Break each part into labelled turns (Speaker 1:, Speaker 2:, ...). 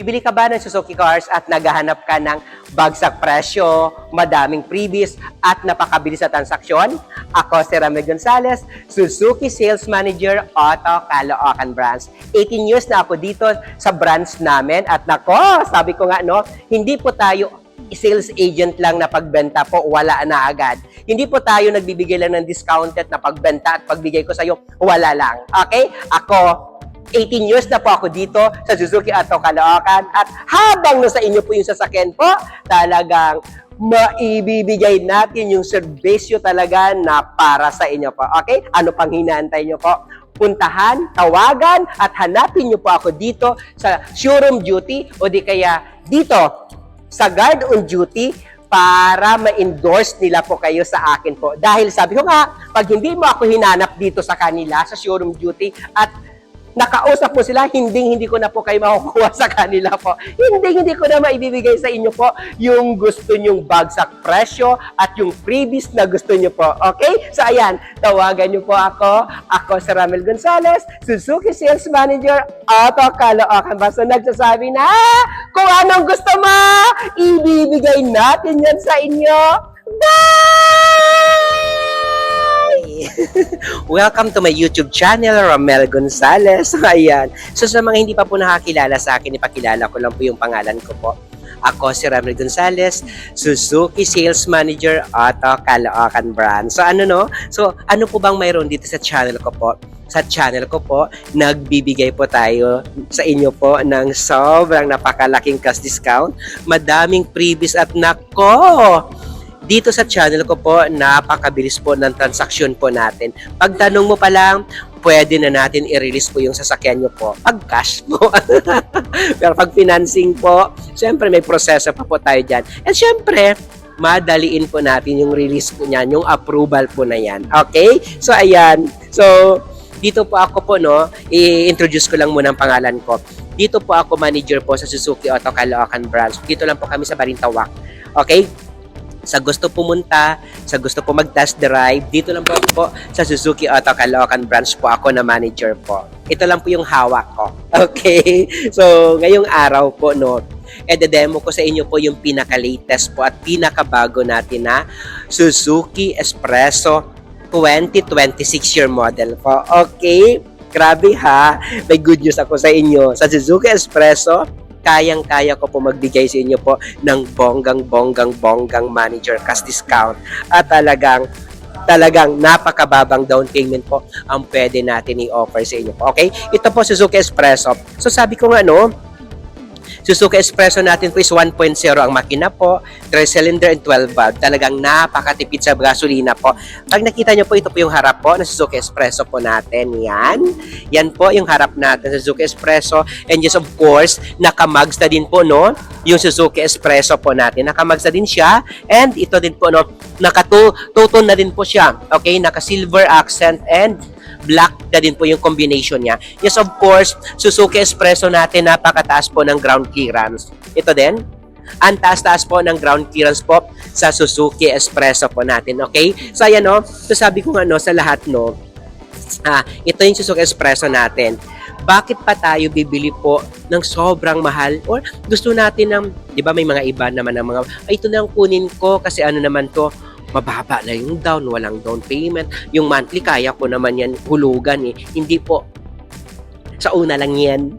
Speaker 1: Bibili ka ba ng Suzuki cars at naghahanap ka ng bagsak presyo, madaming freebies at napakabilis na transaksyon? Ako si Ramel Gonzalez, Suzuki Sales Manager, Auto Caloocan Branch. 18 years na ako dito sa branch namin at nako, sabi ko nga no, hindi po tayo sales agent lang na pagbenta po, wala na agad. Hindi po tayo nagbibigay lang ng discounted na pagbenta at pagbigay ko sa iyo, wala lang. Okay? Ako, 18 years na po ako dito sa Suzuki Auto Caloocan at habang nasa inyo po yung sasakyan po, talagang maibibigay natin yung serbisyo talaga na para sa inyo po. Okay? Ano pang hinaantay nyo po? Puntahan, tawagan at hanapin nyo po ako dito sa showroom duty o di kaya dito sa guard on duty para ma-endorse nila po kayo sa akin po. Dahil sabi ko nga, pag hindi mo ako hinanap dito sa kanila sa showroom duty at nakausap mo sila, hindi ko na po kayo makukuha sa kanila po. Hindi ko na maibibigay sa inyo po yung gusto nyong bagsak presyo at yung freebies na gusto nyo po. Okay? So ayan, tawagan nyo po ako. Ako si Ramel Gonzalez, Suzuki Sales Manager, Auto Caloocan. Basta nagsasabi na, kung anong gusto mo, ibibigay natin yan sa inyo. Bye! Welcome to my YouTube channel, Ramel Gonzalez. Ayan. So sa mga hindi pa po nakakilala sa akin, ipakilala ko lang po yung pangalan ko po. Ako si Ramel Gonzalez, Suzuki Sales Manager, Auto Caloocan Branch. So ano po bang mayroon dito sa channel ko po? Sa channel ko po, nagbibigay po tayo sa inyo po ng sobrang napakalaking cash discount, madaming freebies at nako! Dito sa channel ko po, napakabilis po ng transaksyon po natin. Pag tanong mo pa lang, pwede na natin i-release po yung sasakyan nyo po. Pag cash po. Pero pag financing po, syempre may proseso pa po tayo dyan. And syempre, madaliin po natin yung release po niyan, yung approval po na yan. Okay? So, ayan. So, dito po ako po, i-introduce ko lang muna ang pangalan ko. Dito po ako manager po sa Suzuki Auto Caloocan Branch. Dito lang po kami sa Balintawak. Okay? Sa gusto pumunta, sa gusto po mag-test drive, dito lang po sa Suzuki Auto Caloocan Branch po ako na manager po. Ito lang po yung hawak ko. Okay? So, ngayong araw po, demo ko sa inyo po yung pinaka-latest po at pinaka-bago natin na Suzuki Espresso 2026 year model po. Okay? Grabe ha. May good news ako sa inyo. Sa Suzuki Espresso, kayang-kaya ko po magbigay sa inyo po ng bonggang manager cash discount at talagang napakababang down payment po ang pwede natin i-offer sa inyo po. Okay? Ito po Suzuki Espresso. So sabi ko nga Suzuki Espresso natin po is 1.0 ang makina po, 3-cylinder and 12 valve. Talagang napakatipid sa gasolina po. Pag nakita nyo po, ito po yung harap po ng Suzuki Espresso po natin. Yan po yung harap natin sa Suzuki Espresso. And yes, of course, nakamags na din po, yung Suzuki Espresso po natin. Nakamags na din siya. And ito din po, nakatuton na din po siya. Okay, naka-silver accent and black na din po yung combination niya. Yes, of course, Suzuki Espresso natin, napakataas po ng ground clearance. Ito din, ang taas-taas po ng ground clearance po sa Suzuki Espresso po natin. Okay? So, ayan so sabi ko nga sa lahat ito yung Suzuki Espresso natin. Bakit pa tayo bibili po ng sobrang mahal? Or gusto natin ng, di ba may mga iba naman ng mga, ito na ang kunin ko kasi ano naman to, mababa na yung down, walang down payment. Yung monthly, kaya ko naman yan hulugan Hindi po. Sa una lang yan.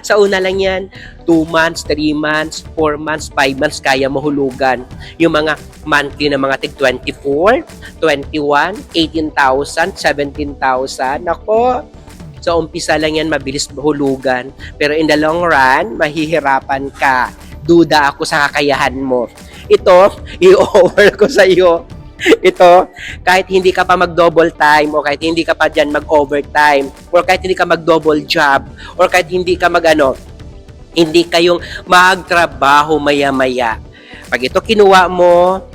Speaker 1: Sa una lang yan. 2 months, 3 months, 4 months, 5 months, kaya mahulugan. Yung mga monthly na mga tig 24, 21, 18,000, 17,000. Ako, sa umpisa lang yan, mabilis mahulugan. Pero in the long run, mahihirapan ka. Duda ako sa kakayahan mo. Ito, i-offer ko sa iyo. Ito, kahit hindi ka pa mag-double time o kahit hindi ka pa dyan mag-overtime or kahit hindi ka mag-double job or kahit hindi ka hindi kayong magtrabaho maya-maya. Pag ito kinuha mo,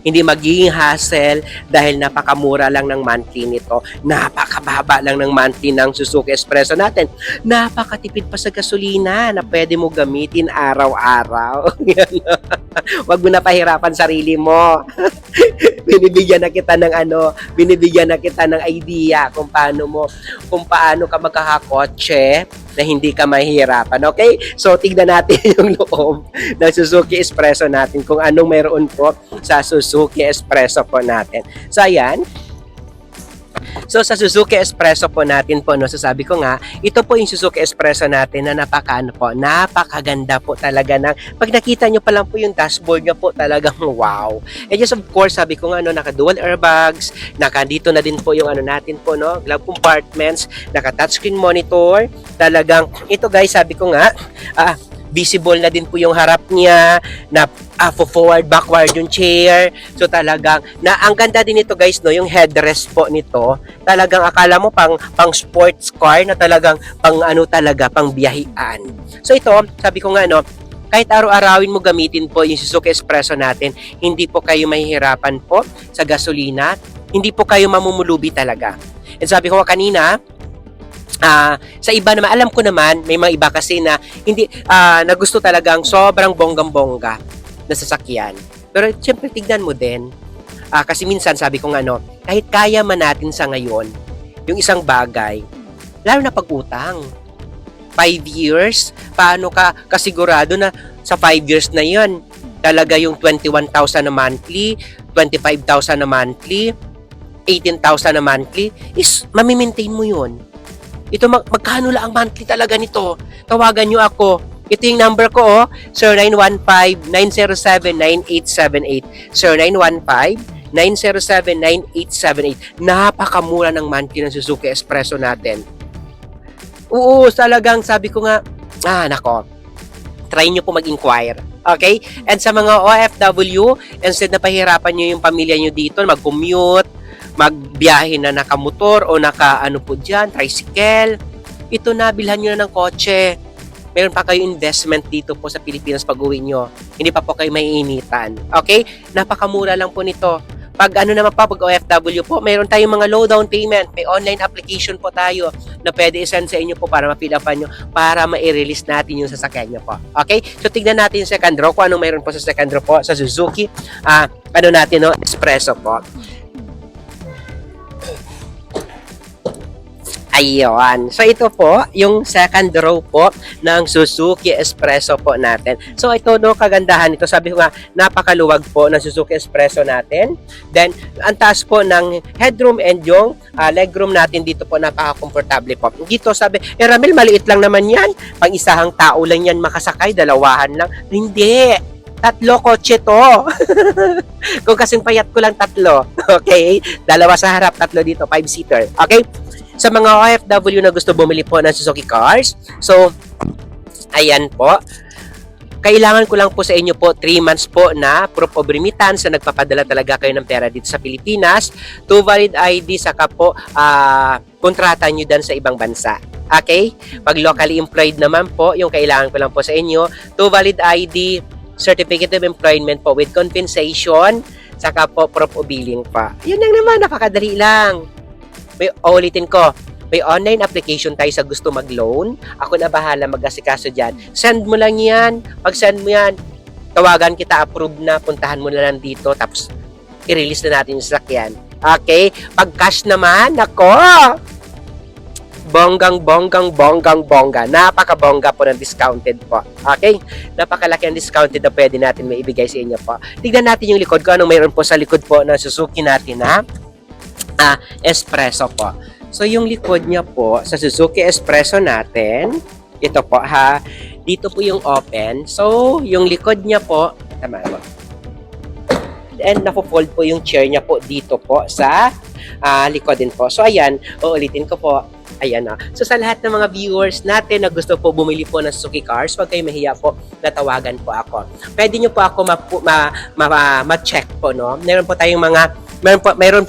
Speaker 1: hindi magiging hassle dahil napakamura lang ng monthly nito. Napakababa lang ng monthly ng Suzuki Espresso natin. Napakatipid pa sa gasolina na pwede mo gamitin araw-araw. Huwag mo na pahirapan sarili mo. Binibigyan na kita ng idea kung paano ka magkakakotse na hindi ka mahihirapan. Okay? So, tignan natin yung loob ng Suzuki Espresso natin kung anong mayroon po sa Suzuki Espresso po natin. So, ayan. So sa Suzuki Espresso po natin po, no, so sabi ko nga, ito po yung Suzuki Espresso natin na napakaganda po talaga ng, pag nakita nyo pa lang po yung dashboard nyo po, talagang wow. And just of course, sabi ko nga, no, naka dual airbags, naka dito na din po yung ano natin po, no, glove compartments, naka touchscreen monitor, talagang, ito guys, sabi ko nga, visible na din po yung harap niya, na forward, backward yung chair. So talagang, ang ganda din ito guys, no, yung headrest po nito, talagang akala mo pang sports car na talagang pang biyahian. So ito, sabi ko nga, no, kahit araw-arawin mo gamitin po yung Suzuki Espresso natin, hindi po kayo mahihirapan po sa gasolina, hindi po kayo mamumulubi talaga. And sabi ko kanina, sa iba naman, alam ko naman, may mga iba kasi na hindi, na gusto talagang sobrang bonggang-bongga na sasakyan. Pero siyempre, tignan mo din. Kasi minsan, sabi ko nga, no, kahit kaya man natin sa ngayon, yung isang bagay, lalo na pag-utang. 5 years, paano ka kasigurado na sa 5 years na yun, talaga yung 21,000 na monthly, 25,000 na monthly, 18,000 na monthly, is mamimaintain mo yun. Ito, magkano lang ang monthly talaga nito? Tawagan nyo ako. Ito yung number ko, oh. 0915-907-9878. 0915-907-9878. Napakamura ng monthly ng Suzuki Espresso natin. Oo, talagang sabi ko nga, nako, try nyo po mag-inquire. Okay? And sa mga OFW, instead na pahirapan nyo yung pamilya nyo dito, mag-commute, magbiyahe na nakamotor o naka po dyan, tricycle. Ito na, bilhan nyo na ng kotse. Meron pa kayo investment dito po sa Pilipinas pag uwi nyo. Hindi pa po kayo maiinitan. Okay? Napakamura lang po nito. Pag naman pa, pag OFW po, meron tayong mga low down payment. May online application po tayo na pwede isend sa inyo po para ma-fill upan nyo, para ma-release natin yung sasakyan nyo po. Okay? So, tignan natin yung second row, kung anong meron po sa second row po sa Suzuki. Espresso po. Ayun. So, ito po, yung second row po ng Suzuki Espresso po natin. So, ito, no, kagandahan ito. Sabi ko nga, napakaluwag po ng Suzuki Espresso natin. Then, ang taas po ng headroom and yung legroom natin dito po, napaka-komportable po. Dito, sabi, Ramel, maliit lang naman yan. Pang-isahang tao lang yan makasakay, dalawahan lang. Hindi. 3 kotse to. Kung kasing payat ko lang 3. Okay? 2 sa harap, 3 dito, 5-seater. Okay? Sa mga OFW na gusto bumili po ng Suzuki cars, so, ayan po. Kailangan ko lang po sa inyo po 3 months po na proof of remittance na nagpapadala talaga kayo ng pera dito sa Pilipinas, 2 valid ID, saka po kontrata nyo dan sa ibang bansa. Okay? Pag locally employed naman po, yung kailangan ko lang po sa inyo, 2 valid ID, certificate of employment po with compensation, saka po proof of billing pa. Yan lang naman, napakadali lang. Ulitin ko, may online application tayo sa gusto mag-loan. Ako na bahala mag-asikaso dyan. Send mo lang yan. Pag send mo yan, tawagan kita, approve na, puntahan mo na lang dito, tapos i-release na natin yung sasakyan. Okay? Pag cash naman, nako! Bongga. Napaka-bongga po ng discounted po. Okay? Napakalaki ang discounted na pwede natin maibigay sa inyo po. Tignan natin yung likod ko. Anong mayroon po sa likod po ng Suzuki natin, ha? Espresso po. So, yung likod niya po sa Suzuki Espresso natin, ito po, ha? Dito po yung open. So, yung likod niya po, tama mo. And napo-fold po yung chair niya po dito po sa likod din po. So, ayan, uulitin ko po. Ayan na. So, sa lahat ng mga viewers natin na gusto po bumili po ng Suzuki cars, huwag kayo mahiya po, natawagan po ako. Pwede nyo po ako ma-check po, no? Meron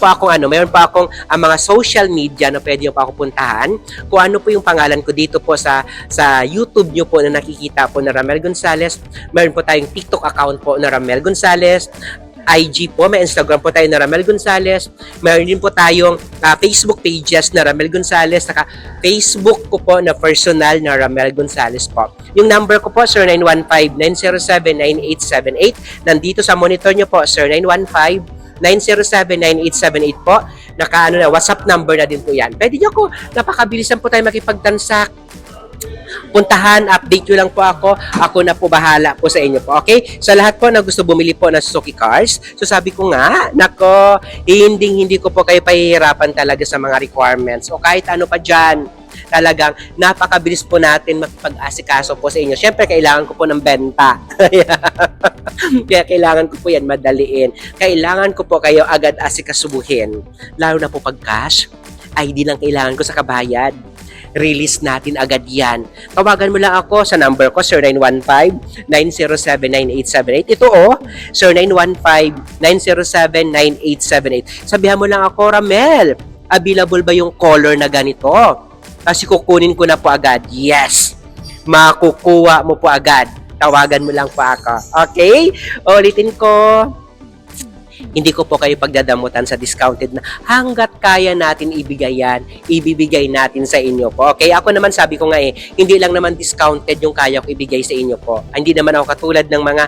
Speaker 1: po akong mga social media na pwede nyo po ako puntahan. Kung ano po yung pangalan ko dito po sa YouTube nyo po na nakikita po na Ramel Gonzales. Meron po tayong TikTok account po na Ramel Gonzales. IG po, may Instagram po tayo na Ramel Gonzales. Meron din po tayong Facebook pages na Ramel Gonzales, saka Facebook ko po na personal na Ramel Gonzales po. Yung number ko po, 0915-907-9878. Nandito sa monitor nyo po, 0915-907-9878 po. WhatsApp number na din po yan. Pwede nyo ko, napakabilisan po tayo makipag-transact. puntahan, update nyo lang po ako. Ako na po bahala po sa inyo po, okay? Sa lahat po na gusto bumili po ng Suzuki cars, so sabi ko nga, nako, hindi ko po kayo pahihirapan talaga sa mga requirements o kahit ano pa dyan. Talagang napakabilis po natin makipag-asikaso po sa inyo. Siyempre, kailangan ko po ng benta. Kaya kailangan ko po yan madaliin. Kailangan ko po kayo agad asikasubuhin. Lalo na po pag cash, ID lang kailangan ko sa kabayad. Release natin agad yan. Tawagan mo lang ako sa number ko, 0915-907-9878. Ito oh, 0915-907-9878. Sabihan mo lang ako, Ramel, available ba yung color na ganito? Kasi kukunin ko na po agad. Yes! Makukuha mo po agad. Tawagan mo lang po ako. Okay? Ulitin ko. Hindi ko po kayo pagdadamutan sa discounted na hanggat kaya natin ibigay yan, ibibigay natin sa inyo po. Okay, ako naman sabi ko nga hindi lang naman discounted yung kaya ko ibigay sa inyo po. Hindi naman ako katulad ng mga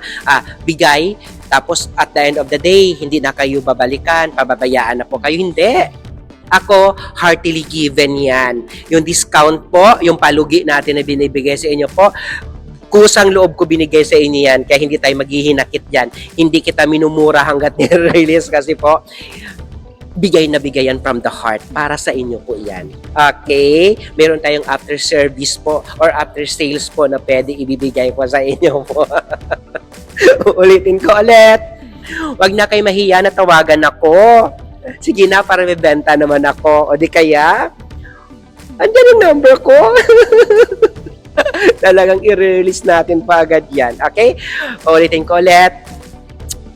Speaker 1: bigay, tapos at the end of the day, hindi na kayo babalikan, pababayaan na po kayo. Hindi. Ako, heartily given yan. Yung discount po, yung palugi natin na binibigay sa inyo po, kusang loob ko binigay sa inyo yan, kaya hindi tayo maghihinakit yan. Hindi kita minumura hanggat nire-release kasi po, bigay na bigay yan from the heart. Para sa inyo po yan. Okay? Meron tayong after service po or after sales po na pwede ibibigay po sa inyo po. Ulitin ko ulit. Huwag na kayo mahiya na tawagan ako. Sige na, para may benta naman ako. O di kaya, andyan yung number ko. Talagang i-release natin pa agad yan. Okay? Ulitin ko ulit.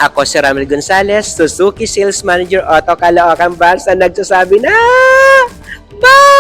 Speaker 1: Ako si Ramel Gonzalez, Suzuki Sales Manager, Auto Caloocan Branch, na nagsasabi na, bye!